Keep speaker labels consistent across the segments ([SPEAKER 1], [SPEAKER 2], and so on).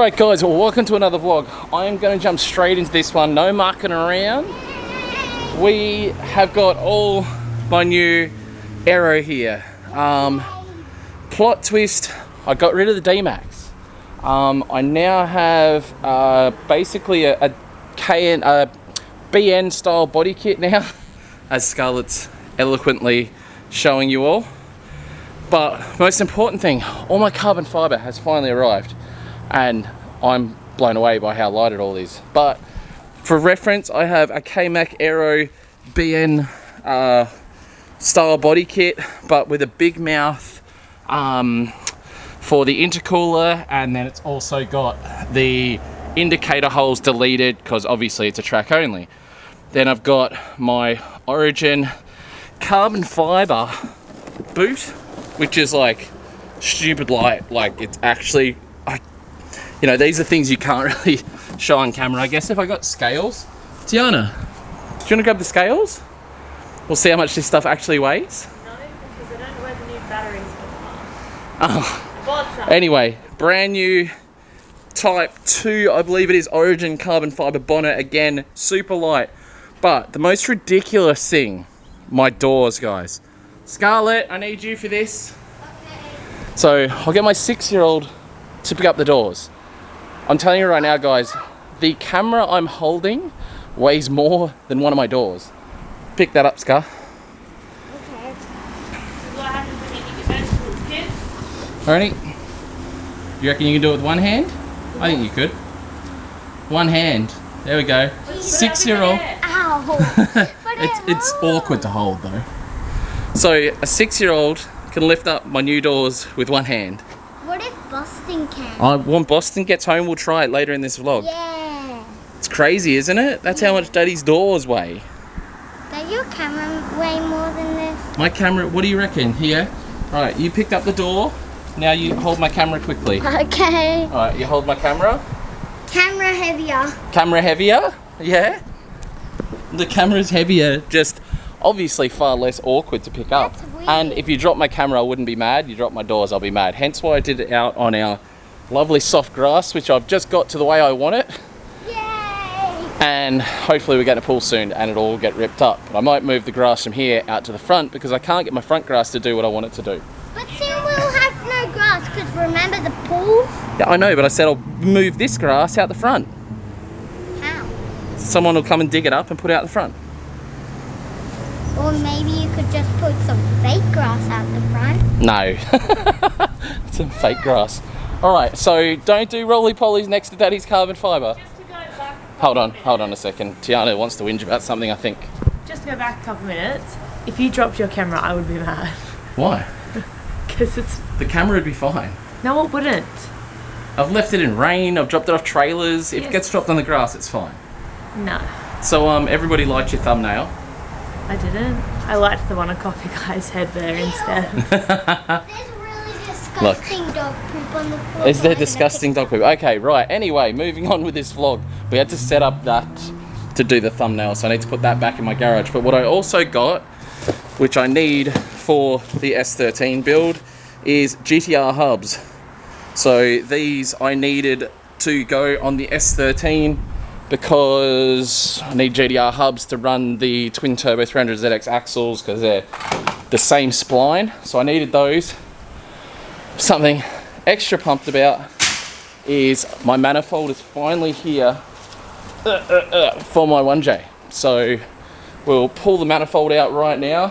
[SPEAKER 1] Alright guys, well, welcome to another vlog. I am going to jump straight into this one, no mucking around. We have got all my new aero here. Plot twist, I got rid of the D-Max. I now have basically a BN style body kit now, as Scarlett's eloquently showing you all. But most important thing, all my carbon fibre has finally arrived, and I'm blown away by how light it all is. But for reference, I have a K-Mac Aero BN style body kit, but with a big mouth for the intercooler, and then it's also got the indicator holes deleted because obviously it's a track only. Then I've got my Origin carbon fibre boot, which is like stupid light. Like, it's actually, you know, these are things you can't really show on camera. I guess if I got scales, Tiana, do you want to grab the scales? We'll see how much this stuff actually weighs.
[SPEAKER 2] No, because I don't know where the new batteries are.
[SPEAKER 1] Oh.
[SPEAKER 2] I bought some.
[SPEAKER 1] Anyway, brand new Type 2, I believe it is, Origin carbon fibre bonnet. Again, super light. But the most ridiculous thing, my doors, guys. Scarlett, I need you for this.
[SPEAKER 2] Okay.
[SPEAKER 1] So I'll get my 6-year-old to pick up the doors. I'm telling you right now, guys, the camera I'm holding weighs more than one of my doors. Pick that up, Scar.
[SPEAKER 2] Okay. This is what happens when you eat your vegetables, kids.
[SPEAKER 1] Alrighty. You reckon you can do it with one hand? I think you could. One hand. There we go. 6-year-old.
[SPEAKER 2] Ow!
[SPEAKER 1] It's awkward to hold though. So a 6-year-old can lift up my new doors with one hand.
[SPEAKER 2] What if Boston can?
[SPEAKER 1] When Boston gets home, we'll try it later in this vlog.
[SPEAKER 2] Yeah.
[SPEAKER 1] It's crazy, isn't it? That's how much Daddy's doors weigh.
[SPEAKER 2] Does your camera weigh more than this?
[SPEAKER 1] My camera, what do you reckon? Here. Alright, you picked up the door. Now you hold my camera quickly.
[SPEAKER 2] Okay.
[SPEAKER 1] Alright, you hold my camera.
[SPEAKER 2] Camera heavier.
[SPEAKER 1] Camera heavier? Yeah. The camera's heavier, just obviously far less awkward to pick up.
[SPEAKER 2] That's weird.
[SPEAKER 1] And if you drop my camera, I wouldn't be mad. You drop my doors, I'll be mad. Hence why I did it out on our lovely soft grass, which I've just got to the way I want it.
[SPEAKER 2] Yay!
[SPEAKER 1] And hopefully we're going to pull soon and it'll all get ripped up. But I might move the grass from here out to the front because I can't get my front grass to do what I want it to do.
[SPEAKER 2] But soon we'll have no grass because remember the pool?
[SPEAKER 1] Yeah, I know, but I said I'll move this grass out the front.
[SPEAKER 2] How?
[SPEAKER 1] Someone will come and dig it up and put it out the front.
[SPEAKER 2] Or maybe you could just put some fake grass out the front.
[SPEAKER 1] No. Some fake grass. Alright, so don't do roly-polies next to Daddy's carbon fibre.
[SPEAKER 2] Just to go back.
[SPEAKER 1] Hold on a second. Tiana wants to whinge about something, I think.
[SPEAKER 3] Just to go back a couple minutes. If you dropped your camera, I would be mad.
[SPEAKER 1] Why?
[SPEAKER 3] Because it's...
[SPEAKER 1] The camera would be fine.
[SPEAKER 3] No, it wouldn't.
[SPEAKER 1] I've left it in rain, I've dropped it off trailers. If it
[SPEAKER 3] Yes.
[SPEAKER 1] gets dropped on the grass, it's fine.
[SPEAKER 3] No,
[SPEAKER 1] So, everybody liked your thumbnail.
[SPEAKER 3] I didn't. I liked the one on Coffee Guy's head there instead.
[SPEAKER 2] There's really disgusting dog poop on the floor.
[SPEAKER 1] Is there disgusting dog poop? Okay, right. Anyway, moving on with this vlog. We had to set up that to do the thumbnail, so I need to put that back in my garage. But what I also got, which I need for the S13 build, is Gtr Hubs. So these I needed to go on the S13 because I need GTR hubs to run the twin turbo 300ZX axles because they're the same spline. So I needed those. Something extra pumped about is my manifold is finally here for my 1J. So we'll pull the manifold out right now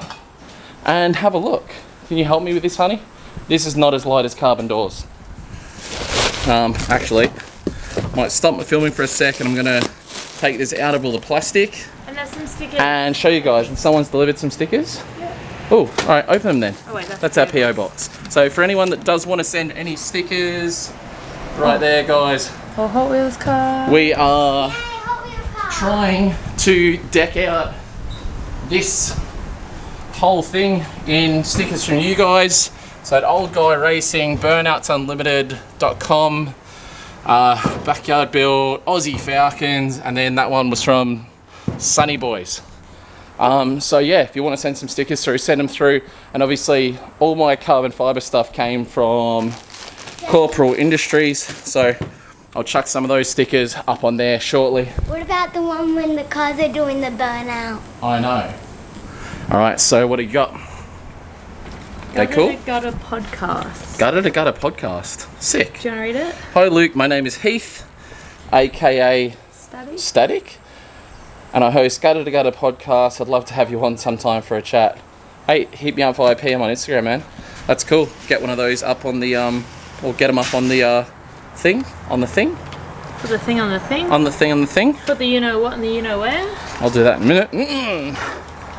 [SPEAKER 1] and have a look. Can you help me with this, honey? This is not as light as carbon doors. Actually, might stop my filming for a second. I'm gonna take this out of all the plastic
[SPEAKER 3] And there's some stickers.
[SPEAKER 1] and show you guys. And someone's delivered some stickers.
[SPEAKER 3] Yeah.
[SPEAKER 1] Oh, all right, open them then.
[SPEAKER 3] Oh wait,
[SPEAKER 1] That's our PO box. So for anyone that does want to send any stickers, right there, guys.
[SPEAKER 3] Oh, Hot Wheels car.
[SPEAKER 1] We are
[SPEAKER 2] Yay, Hot Wheels car.
[SPEAKER 1] trying to deck out this whole thing in stickers from you guys. So at Old Guy Racing, burnoutsunlimited.com, Backyard Build, Aussie Falcons, and then that one was from Sunny Boys. So yeah, if you want to send some stickers through, send them through. And obviously all my carbon fibre stuff came from Corporal Industries. So I'll chuck some of those stickers up on there shortly.
[SPEAKER 2] What about the one when the cars are doing the burnout?
[SPEAKER 1] I know. Alright, so what do you got? Okay, cool.
[SPEAKER 3] Gutter podcast.
[SPEAKER 1] Gutter to Gutter podcast. Sick.
[SPEAKER 3] Do you want to read it?
[SPEAKER 1] Hi Luke, my name is Heath, aka Static, and I host Gutter to Gutter podcast. I'd love to have you on sometime for a chat. Hey, hit me up via PM on Instagram, man. That's cool. Get one of those up on the or get them up on the thing, on the thing.
[SPEAKER 3] Put the thing on the thing.
[SPEAKER 1] On the thing, on the thing.
[SPEAKER 3] Put the you know what and the you know where.
[SPEAKER 1] I'll do that in a minute.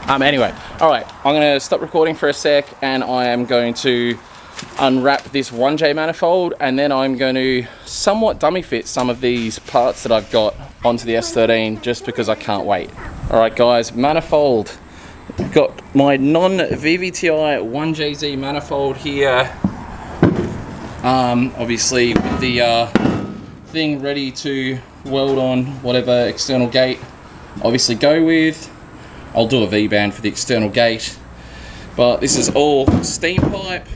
[SPEAKER 1] Anyway, alright, I'm going to stop recording for a sec and I am going to unwrap this 1J manifold and then I'm going to somewhat dummy fit some of these parts that I've got onto the S13 just because I can't wait. Alright guys, manifold. Got my non-VVTi 1JZ manifold here. Obviously with the thing ready to weld on whatever external gate obviously go with. I'll do a V-band for the external gate, but this is all steam pipe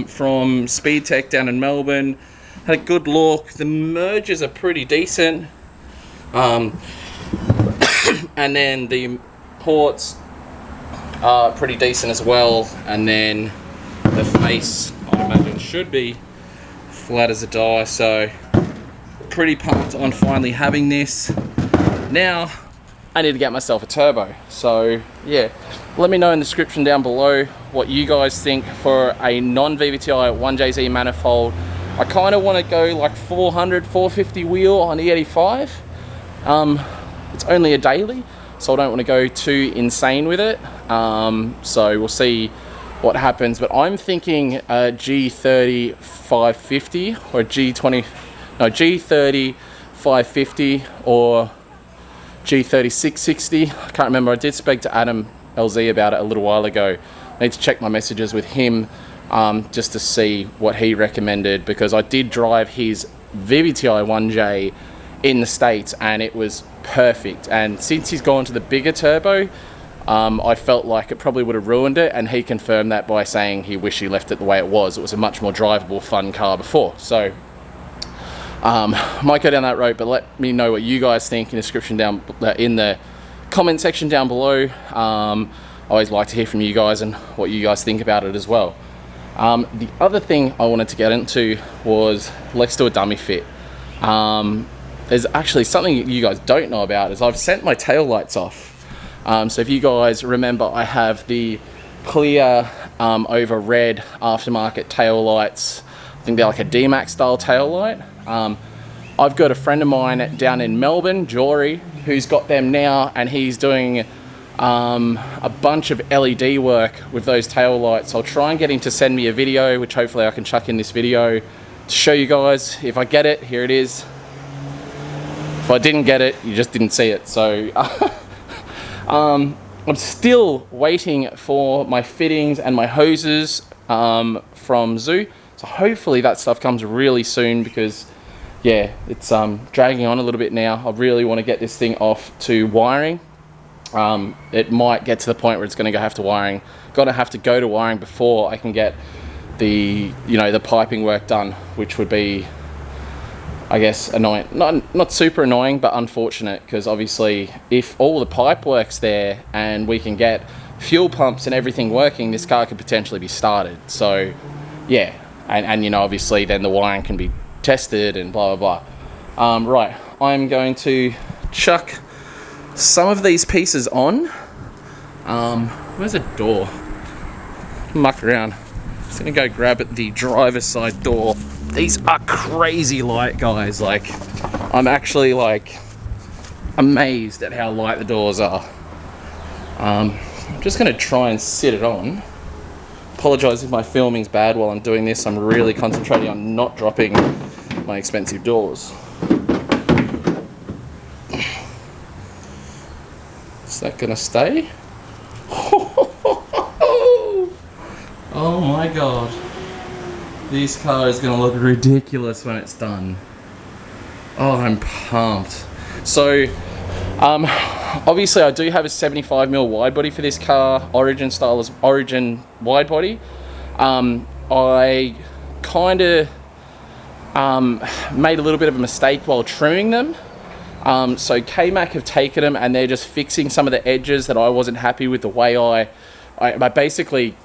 [SPEAKER 1] from Speed Tech down in Melbourne. Had a good look. The mergers are pretty decent, and then the ports are pretty decent as well. And then the face, I imagine, should be flat as a die. So pretty pumped on finally having this. Now I need to get myself a turbo. So yeah, let me know in the description down below what you guys think for a non-VVTi 1JZ manifold. I kind of want to go like 400, 450 wheel on E85. It's only a daily, so I don't want to go too insane with it. So we'll see what happens, but I'm thinking a G30 550 or G30 550 or G30 660. I can't remember. I did speak to Adam LZ about it a little while ago. I need to check my messages with him just to see what he recommended, because I did drive his VVTi 1J in the States and it was perfect. And since he's gone to the bigger turbo, I felt like it probably would have ruined it, and he confirmed that by saying he wished he left it the way it was. It was a much more drivable, fun car before. So might go down that road, but let me know what you guys think in the description down in the comment section down below. I always like to hear from you guys and what you guys think about it as well. The other thing I wanted to get into was, let's do a dummy fit. There's actually something you guys don't know about, is I've sent my tail lights off. So if you guys remember, I have the clear over red aftermarket tail lights. I think they're like a D-Max style tail light. I've got a friend of mine down in Melbourne, Jory, who's got them now, and he's doing a bunch of LED work with those tail lights. I'll try and get him to send me a video, which hopefully I can chuck in this video to show you guys. If I get it, here it is. If I didn't get it, you just didn't see it. So I'm still waiting for my fittings and my hoses from Zoo. So hopefully that stuff comes really soon, because yeah, it's dragging on a little bit now. I really want to get this thing off to wiring. It might get to the point where it's going to have to wiring. Gonna have to go to wiring before I can get the the piping work done, which would be, I guess, annoying. Not super annoying, but unfortunate, because obviously if all the pipe work's there and we can get fuel pumps and everything working, this car could potentially be started. So yeah, and obviously then the wiring can be tested and blah blah blah. Right, I'm going to chuck some of these pieces on. Where's a door? Muck around. Just gonna go grab at the driver's side door. These are crazy light, guys. Like, I'm actually like amazed at how light the doors are. I'm just gonna try and sit it on. Apologise if my filming's bad while I'm doing this. I'm really concentrating on not dropping my expensive doors. Is that gonna stay? Oh my god. This car is gonna look ridiculous when it's done. Oh, I'm pumped. So, obviously I do have a 75mm wide body for this car, Origin style, Origin wide body. I kind of made a little bit of a mistake while trimming them. So K-Mac have taken them and they're just fixing some of the edges that I wasn't happy with the way I basically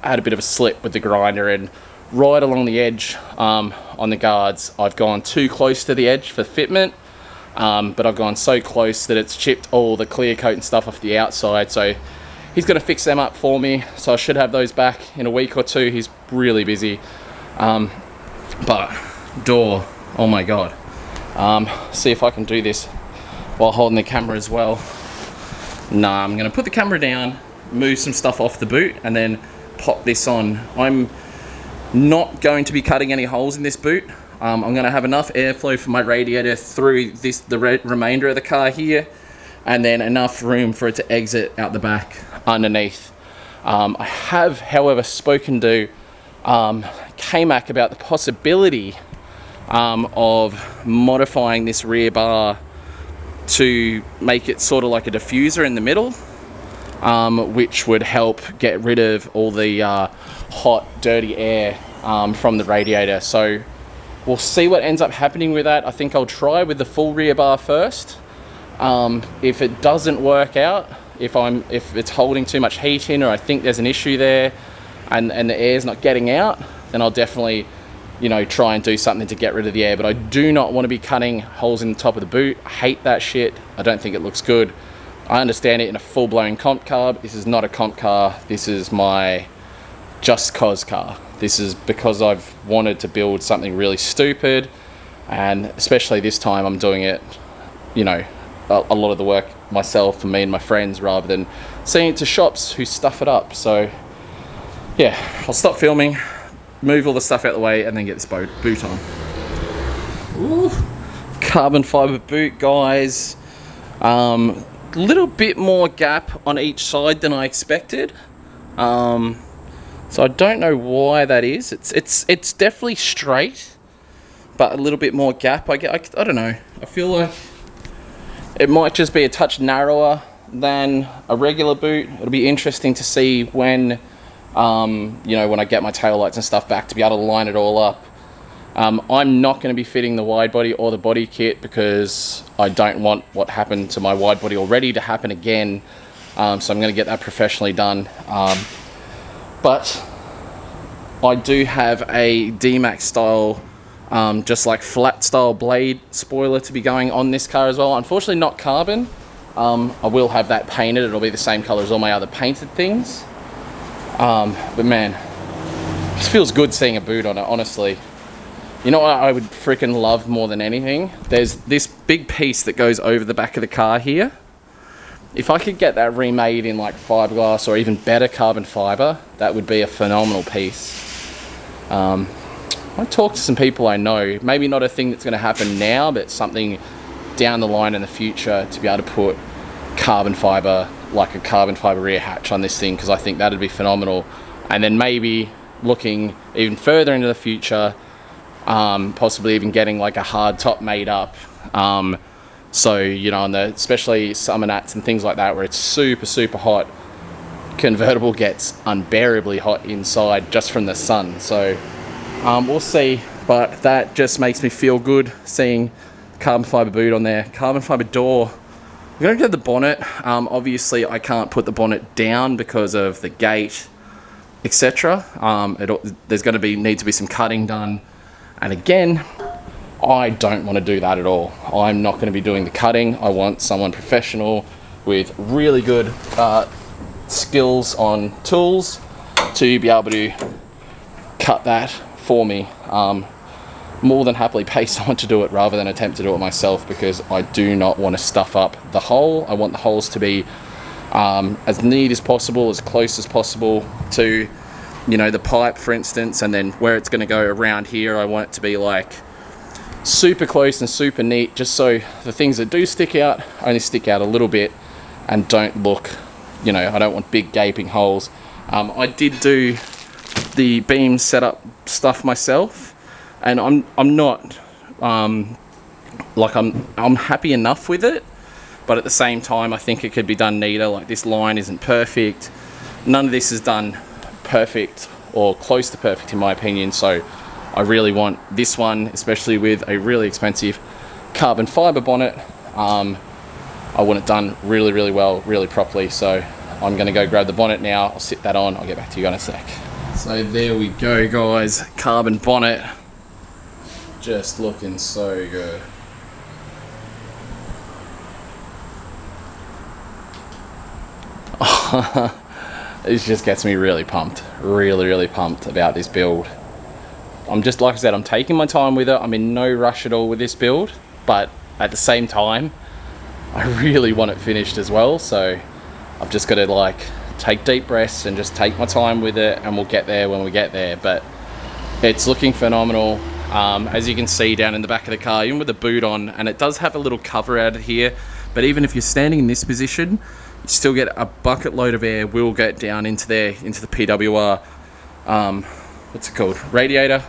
[SPEAKER 1] had a bit of a slip with the grinder, and right along the edge on the guards, I've gone too close to the edge for fitment, but I've gone so close that it's chipped all the clear coat and stuff off the outside. So he's going to fix them up for me, so I should have those back in a week or two. He's really busy. But door, oh my god. See if I can do this while holding the camera as well. Nah, I'm going to put the camera down, move some stuff off the boot, and then pop this on. I'm not going to be cutting any holes in this boot. I'm going to have enough airflow for my radiator through the remainder of the car here, and then enough room for it to exit out the back underneath. I have, however, spoken to K-Mac about the possibility of modifying this rear bar to make it sort of like a diffuser in the middle, which would help get rid of all the hot, dirty air from the radiator. So we'll see what ends up happening with that. I think I'll try with the full rear bar first. If it doesn't work out, if it's holding too much heat in, or I think there's an issue there and the air's not getting out, then I'll definitely, you know, try and do something to get rid of the air. But I do not want to be cutting holes in the top of the boot. I hate that shit. I don't think it looks good. I understand it in a full-blown comp car, but this is not a comp car. This is my just cause car. This is because I've wanted to build something really stupid, and especially this time I'm doing it, you know, a lot of the work myself and me and my friends, rather than sending it to shops who stuff it up. So yeah, I'll stop filming, move all the stuff out of the way, and then get this boot on. Ooh, carbon fiber boot, guys. Little bit more gap on each side than I expected. So I don't know why that is. It's definitely straight, but a little bit more gap. I don't know. I feel like it might just be a touch narrower than a regular boot. It'll be interesting to see when, you know, when I get my taillights and stuff back, to be able to line it all up. I'm not going to be fitting the wide body or the body kit because I don't want what happened to my wide body already to happen again. So I'm going to get that professionally done. But I do have a D-Max style, just like flat style blade spoiler to be going on this car as well. Unfortunately not carbon. I will have that painted. It'll be the same color as all my other painted things. But man, it just feels good seeing a boot on it, honestly. You know what I would freaking love more than anything? There's this big piece that goes over the back of the car here. If I could get that remade in like fiberglass or even better carbon fiber, that would be a phenomenal piece. I talked to some people I know, maybe not a thing that's going to happen now, but something down the line in the future, to be able to put carbon fiber, like a carbon fiber rear hatch on this thing, because I think that'd be phenomenal. And then maybe looking even further into the future, possibly even getting like a hard top made up. So, you know, on the, especially summer nights and things like that, where it's super, super hot, convertible gets unbearably hot inside just from the sun. So we'll see, but that just makes me feel good seeing carbon fiber boot on there. Carbon fiber door. We're going to go to the bonnet. Obviously I can't put the bonnet down because of the gate, etc. There's going to need to be some cutting done, and again, I don't want to do that at all. I'm not going to be doing the cutting. I want someone professional with really good skills on tools to be able to cut that for me. More than happily pay someone to do it rather than attempt to do it myself, because I do not want to stuff up the hole. I want the holes to be as neat as possible, as close as possible to, you know, the pipe, for instance, and then where it's going to go around here, I want it to be like super close and super neat, just so the things that do stick out only stick out a little bit and don't look, you know, I don't want big gaping holes. I did do the beam setup stuff myself, and I'm not like I'm happy enough with it, but at the same time I think it could be done neater. Like, this line isn't perfect, none of this is done perfect or close to perfect in my opinion, so I really want this one, especially with a really expensive carbon fiber bonnet. I want it done really, really well, really properly. So I'm gonna go grab the bonnet now. I'll sit that on. I'll get back to you in a sec. So there we go, guys. Carbon bonnet. Just looking so good. It just gets me really pumped. Really, really pumped about this build. I'm just, like I said, I'm taking my time with it. I'm in no rush at all with this build, but at the same time, I really want it finished as well. So I've just got to like take deep breaths and just take my time with it, and we'll get there when we get there. But it's looking phenomenal. As you can see down in the back of the car, even with the boot on, and it does have a little cover out here, but even if you're standing in this position, you still get a bucket load of air will get down into there, into the PWR, what's it called, radiator.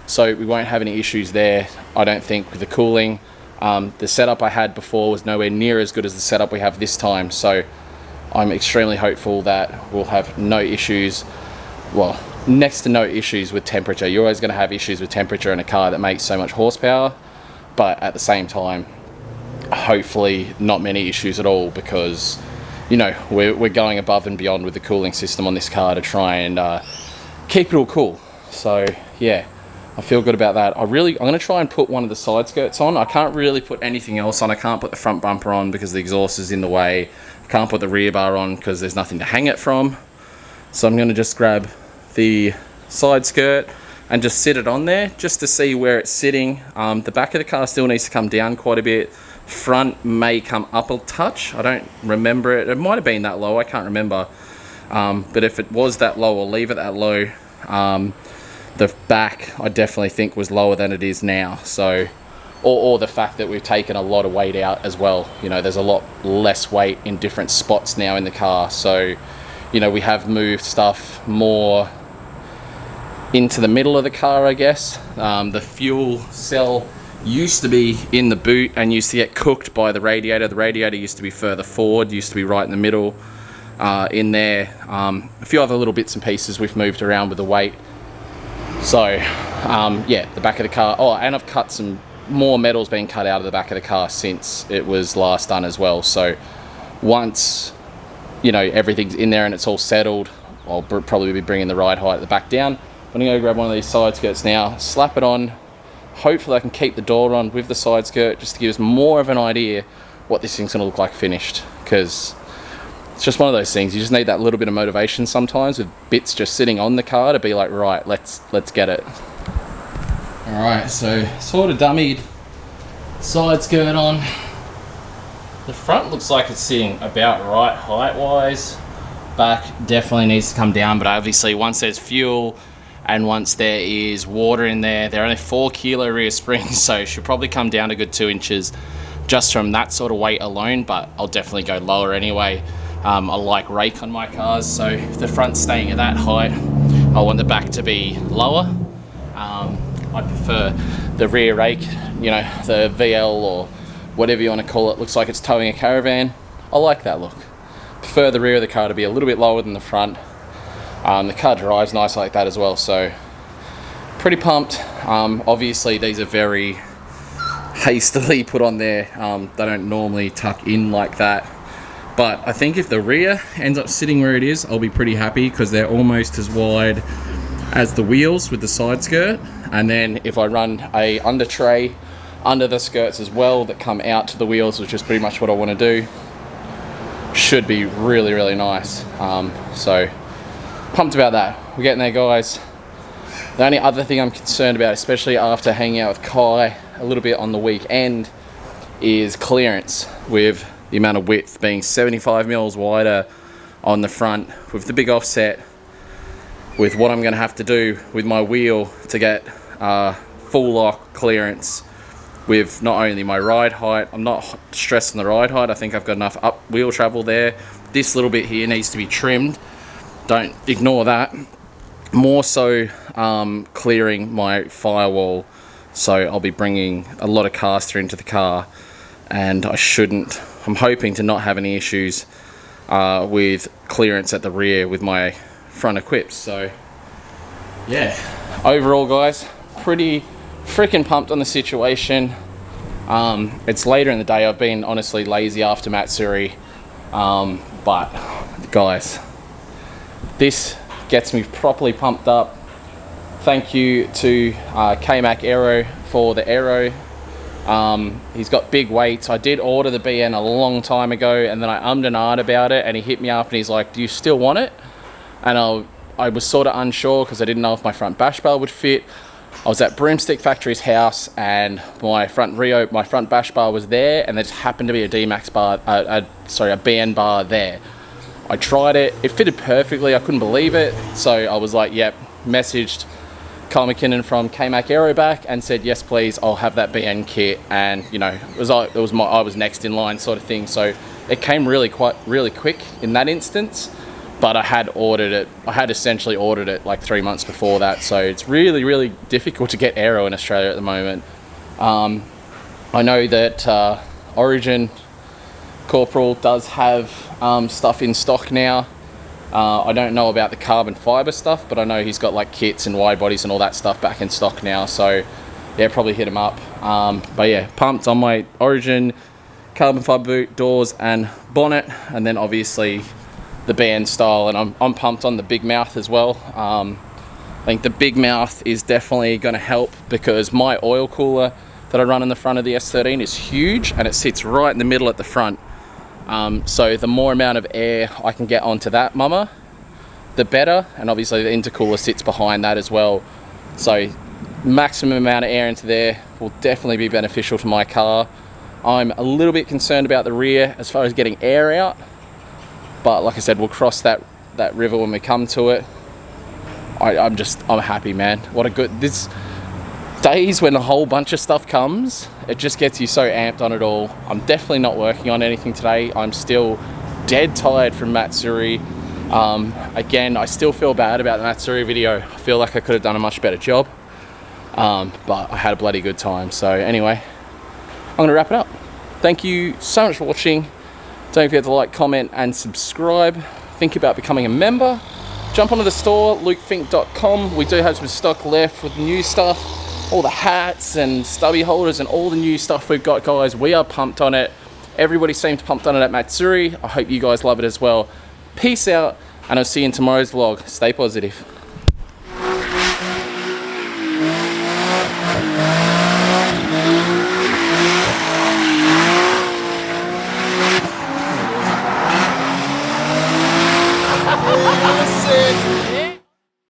[SPEAKER 1] So we won't have any issues there, I don't think, with the cooling. The setup I had before was nowhere near as good as the setup we have this time. So I'm extremely hopeful that we'll have no issues, well, next to no issues with temperature. You're always going to have issues with temperature in a car that makes so much horsepower, but at the same time, hopefully not many issues at all, because you know we're going above and beyond with the cooling system on this car to try and keep it all cool. So yeah, I feel good about that. I'm going to try and put one of the side skirts on. I can't really put anything else on. I can't put the front bumper on because the exhaust is in the way. I can't put the rear bar on because there's nothing to hang it from. So I'm going to just grab the side skirt and just sit it on there just to see where it's sitting. The back of the car still needs to come down quite a bit. Front may come up a touch. I don't remember it. It might have been that low. I can't remember. But if it was that low, I'll leave it that low. The back, I definitely think, was lower than it is now. So, or the fact that we've taken a lot of weight out as well. You know, there's a lot less weight in different spots now in the car. So, you know, we have moved stuff more into the middle of the car, I guess. The fuel cell used to be in the boot and used to get cooked by the radiator. The radiator used to be further forward, used to be right in the middle in there. A few other little bits and pieces we've moved around with the weight. So yeah, the back of the car. Oh, and I've cut some more metals being cut out of the back of the car since it was last done as well. So once, you know, everything's in there and it's all settled, I'll probably be bringing the ride height at the back down. I'm gonna go grab one of these side skirts now, slap it on. Hopefully I can keep the door on with the side skirt just to give us more of an idea what this thing's gonna look like finished, because it's just one of those things. You just need that little bit of motivation sometimes with bits just sitting on the car to be like, right, let's get it. All right, so sort of dummied side skirt on. The front looks like it's sitting about right height-wise. Back definitely needs to come down, but obviously once there's fuel and once there is water in there, they're only 4 kilo rear springs, so it should probably come down a good 2 inches just from that sort of weight alone, but I'll definitely go lower anyway. I like rake on my cars, so if the front's staying at that height, I want the back to be lower. I prefer the rear rake, you know, the VL or whatever you want to call it. Looks like it's towing a caravan. I like that look. Prefer the rear of the car to be a little bit lower than the front. The car drives nice like that as well, so pretty pumped. Obviously these are very hastily put on there. They don't normally tuck in like that, but I think if the rear ends up sitting where it is, I'll be pretty happy because they're almost as wide as the wheels with the side skirt. And then if I run a under tray under the skirts as well that come out to the wheels, which is pretty much what I want to do, should be really, really nice. So pumped about that. We're getting there, guys. The only other thing I'm concerned about, especially after hanging out with Kai a little bit on the weekend, is clearance, with the amount of width being 75 mils wider on the front with the big offset, with what I'm going to have to do with my wheel to get full lock clearance with not only my ride height. I'm not stressing the ride height. I think I've got enough up wheel travel there. This little bit here needs to be trimmed. Don't ignore that. More so clearing my firewall. So I'll be bringing a lot of caster into the car, and I'm hoping to not have any issues with clearance at the rear with my front equips. So yeah, overall guys, pretty freaking pumped on the situation. It's later in the day. I've been honestly lazy after Matsuri. But guys, this gets me properly pumped up. Thank you to K-Mac Aero for the aero. He's got big weights. I did order the BN a long time ago, and then I ummed and ahed about it, and he hit me up and he's like, do you still want it? And I was sort of unsure because I didn't know if my front bash bar would fit. I was at Broomstick Factory's house, and my front bash bar was there, and there just happened to be a D-Max bar, a BN bar there. I tried it, it fitted perfectly, I couldn't believe it, so I was like, yep, messaged Carl McKinnon from K-Mac Aero back and said, yes please, I'll have that BN kit, and you know, I was next in line sort of thing, so it came really quick in that instance. But I had essentially ordered it like 3 months before that, so it's really difficult to get aero in Australia at the moment. I know that Origin Corporal does have stuff in stock now. I don't know about the carbon fiber stuff, but I know he's got like kits and wide bodies and all that stuff back in stock now, so yeah, probably hit him up. But yeah, pumped on my Origin carbon fiber boot, doors and bonnet, and then obviously the band style, and I'm pumped on the big mouth as well. I think the big mouth is definitely going to help because my oil cooler that I run in the front of the S13 is huge, and it sits right in the middle at the front. So the more amount of air I can get onto that mama, the better, and obviously the intercooler sits behind that as well. So maximum amount of air into there will definitely be beneficial to my car. I'm a little bit concerned about the rear as far as getting air out, but like I said, we'll cross that river when we come to it. I'm happy, man. What a good, this days when a whole bunch of stuff comes, it just gets you so amped on it all. I'm definitely not working on anything today. I'm still dead tired from Matsuri. Again, I still feel bad about the Matsuri video. I feel like I could have done a much better job, but I had a bloody good time. So anyway, I'm gonna wrap it up. Thank you so much for watching. Don't forget to like, comment and subscribe. Think about becoming a member. Jump onto the store, lukefink.com. We do have some stock left with new stuff. All the hats and stubby holders and all the new stuff we've got, guys. We are pumped on it. Everybody seems pumped on it at Matsuri. I hope you guys love it as well. Peace out, and I'll see you in tomorrow's vlog. Stay positive.
[SPEAKER 4] Sick.